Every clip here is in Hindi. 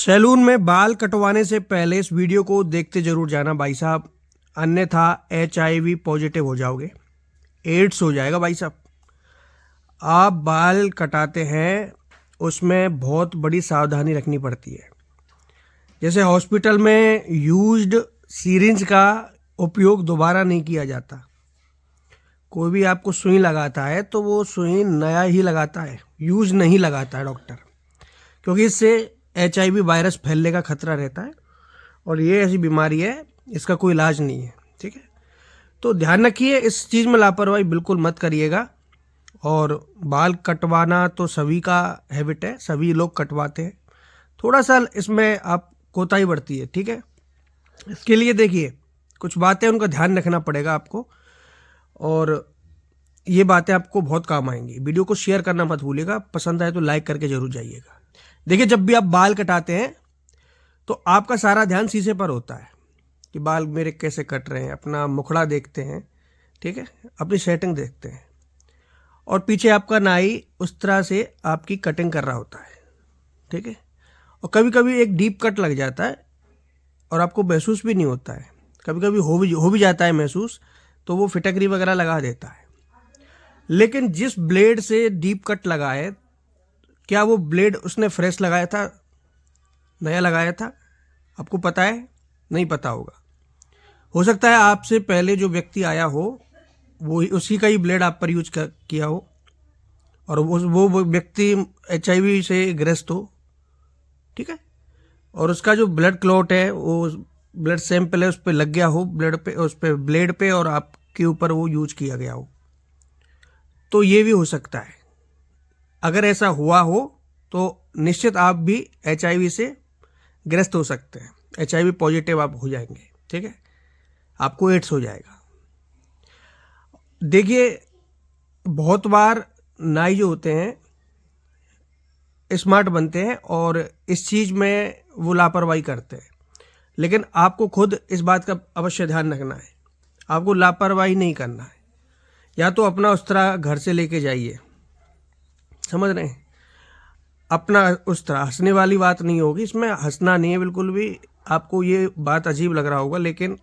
सैलून में बाल कटवाने से पहले इस वीडियो को देखते जरूर जाना भाई साहब, अन्यथा HIV पॉजिटिव हो जाओगे, एड्स हो जाएगा भाई साहब। आप बाल कटाते हैं उसमें बहुत बड़ी सावधानी रखनी पड़ती है। जैसे हॉस्पिटल में यूज्ड सीरिंज का उपयोग दोबारा नहीं किया जाता। कोई भी आपको सुई लगाता है तो वो सुई नया ही लगाता है, यूज नहीं लगाता है डॉक्टर, क्योंकि इससे HIV वायरस फैलने का खतरा रहता है और ये ऐसी बीमारी है, इसका कोई इलाज नहीं है। ठीक है, तो ध्यान रखिए, इस चीज़ में लापरवाही बिल्कुल मत करिएगा। और बाल कटवाना तो सभी का हैबिट है, सभी लोग कटवाते हैं, थोड़ा सा इसमें आप कोताही बढ़ती है। ठीक है, इसके लिए देखिए कुछ बातें उनका ध्यान रखना पड़ेगा आपको, और ये बातें आपको बहुत काम आएंगी। वीडियो को शेयर करना मत भूलिएगा, पसंद आए तो लाइक करके जरूर जाइएगा। देखिए, जब भी आप बाल कटाते हैं तो आपका सारा ध्यान शीशे पर होता है कि बाल मेरे कैसे कट रहे हैं, अपना मुखड़ा देखते हैं, ठीक है, अपनी सेटिंग देखते हैं, और पीछे आपका नाई उस तरह से आपकी कटिंग कर रहा होता है। ठीक है, और कभी कभी एक डीप कट लग जाता है और आपको महसूस भी नहीं होता है, कभी कभी हो भी जाता है महसूस, तो वो फिटकरी वगैरह लगा देता है। लेकिन जिस ब्लेड से डीप कट लगा है, क्या वो ब्लेड उसने फ्रेश लगाया था, नया लगाया था? आपको पता है? नहीं पता होगा। हो सकता है आपसे पहले जो व्यक्ति आया हो वो उसी का ही ब्लेड आप पर यूज किया हो, और वो व्यक्ति HIV से ग्रस्त हो। ठीक है, और उसका जो ब्लड क्लॉट है, वो ब्लड सैंपल है, उस पर लग गया हो, ब्लड पे, उस पर ब्लेड पे, और आपके ऊपर वो यूज किया गया हो। तो ये भी हो सकता है। अगर ऐसा हुआ हो तो निश्चित आप भी HIV से ग्रस्त हो सकते हैं, HIV पॉजिटिव आप हो जाएंगे। ठीक है, आपको एड्स हो जाएगा। देखिए, बहुत बार नाई जो होते हैं स्मार्ट बनते हैं और इस चीज़ में वो लापरवाही करते हैं, लेकिन आपको खुद इस बात का अवश्य ध्यान रखना है, आपको लापरवाही नहीं करना है। या तो अपना उस्तरा घर से लेके जाइए, समझ रहे हैं, अपना उस्तरा, हंसने वाली बात नहीं होगी, इसमें हंसना नहीं है बिल्कुल भी। आपको ये बात अजीब लग रहा होगा, लेकिन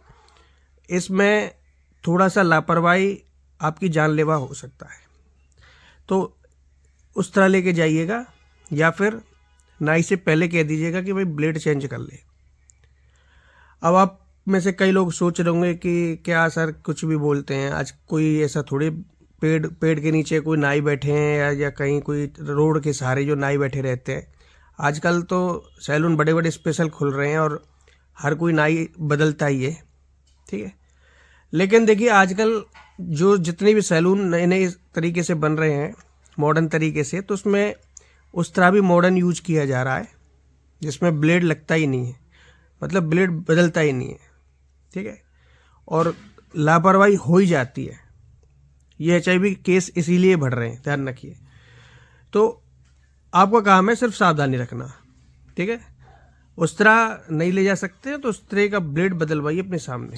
इसमें थोड़ा सा लापरवाही आपकी जानलेवा हो सकता है। तो उस्तरा लेके जाइएगा, या फिर नाई से पहले कह दीजिएगा कि भाई ब्लेड चेंज कर ले। अब आप में से कई लोग सोच रहे होंगे कि क्या सर कुछ भी बोलते हैं, आज कोई ऐसा थोड़ी पेड़ के नीचे कोई नाई बैठे हैं, या कहीं कोई रोड के सहारे जो नाई बैठे रहते हैं। आजकल तो सैलून बड़े बड़े स्पेशल खुल रहे हैं और हर कोई नाई बदलता ही है। ठीक है, लेकिन देखिए, आजकल जो जितने भी सैलून नए नए तरीके से बन रहे हैं, मॉडर्न तरीके से, तो उसमें उस तरह भी मॉडर्न यूज किया जा रहा है जिसमें ब्लेड लगता ही नहीं है, मतलब ब्लेड बदलता ही नहीं है। ठीक है, और लापरवाही हो ही जाती है। ये HIV केस इसीलिए बढ़ रहे हैं, ध्यान रखिए। तो आपका काम है सिर्फ सावधानी रखना। ठीक है, उस तरह नहीं ले जा सकते तो उस तरह का ब्लेड बदलवाइए अपने सामने,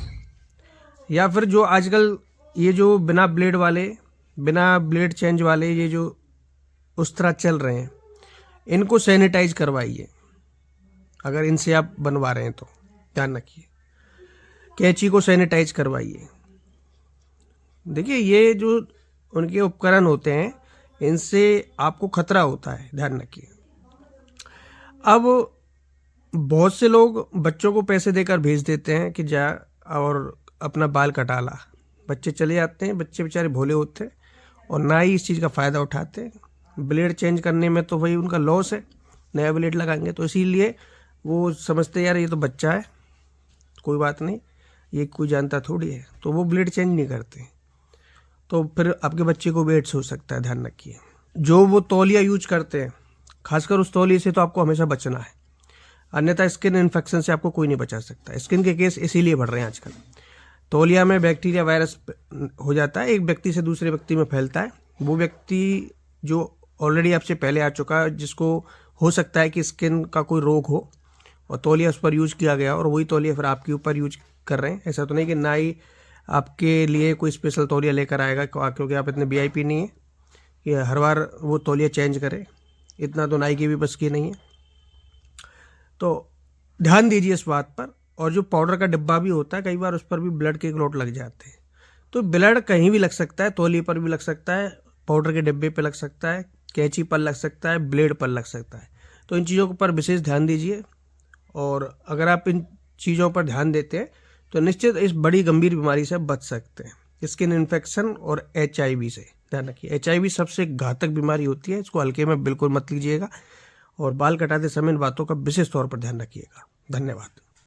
या फिर जो आजकल ये जो बिना ब्लेड चेंज वाले ये जो उस तरह चल रहे हैं, इनको सैनिटाइज करवाइए अगर इनसे आप बनवा रहे हैं तो। ध्यान रखिए, कैंची को सैनिटाइज करवाइए। देखिए, ये जो उनके उपकरण होते हैं, इनसे आपको खतरा होता है, ध्यान रखिए। अब बहुत से लोग बच्चों को पैसे देकर भेज देते हैं कि जा और अपना बाल कटा ला। बच्चे चले जाते हैं, बच्चे बेचारे भोले होते हैं और ना ही इस चीज़ का फ़ायदा उठाते हैं। ब्लेड चेंज करने में तो भाई उनका लॉस है, नया ब्लेड लगाएंगे, तो इसीलिए वो समझते यार ये तो बच्चा है, कोई बात नहीं, ये कोई जानता थोड़ी है, तो वो ब्लेड चेंज नहीं करते। तो फिर आपके बच्चे को भी एड्स हो सकता है, ध्यान रखिए। जो वो तौलिया यूज करते हैं, खासकर उस तौलिए से तो आपको हमेशा बचना है, अन्यथा स्किन इन्फेक्शन से आपको कोई नहीं बचा सकता। स्किन के केस इसीलिए बढ़ रहे हैं आजकल। तौलिया में बैक्टीरिया वायरस हो जाता है, एक व्यक्ति से दूसरे व्यक्ति में फैलता है। वो व्यक्ति जो ऑलरेडी आपसे पहले आ चुका है, जिसको हो सकता है कि स्किन का कोई रोग हो, और तौलिया उस पर यूज किया गया और वही तौलिया फिर आपके ऊपर यूज कर रहे हैं। ऐसा तो नहीं कि नाई आपके लिए कोई स्पेशल तौलिया लेकर आएगा, क्योंकि आप इतने VIP नहीं है कि हर बार वो तौलिया चेंज करे, इतना तो नाई की भी बस की नहीं है। तो ध्यान दीजिए इस बात पर। और जो पाउडर का डिब्बा भी होता है, कई बार उस पर भी ब्लड के क्लॉट लग जाते हैं। तो ब्लड कहीं भी लग सकता है, तौलिए पर भी लग सकता है, पाउडर के डिब्बे पर लग सकता है, कैंची पर लग सकता है, ब्लेड पर लग सकता है। तो इन चीज़ों पर विशेष ध्यान दीजिए। और अगर आप इन चीज़ों पर ध्यान देते हैं तो निश्चित इस बड़ी गंभीर बीमारी से बच सकते हैं, स्किन इन्फेक्शन और HIV से। ध्यान रखिए, HIV सबसे घातक बीमारी होती है, इसको हल्के में बिल्कुल मत लीजिएगा। और बाल कटाते समय इन बातों का विशेष तौर पर ध्यान रखिएगा। धन्यवाद।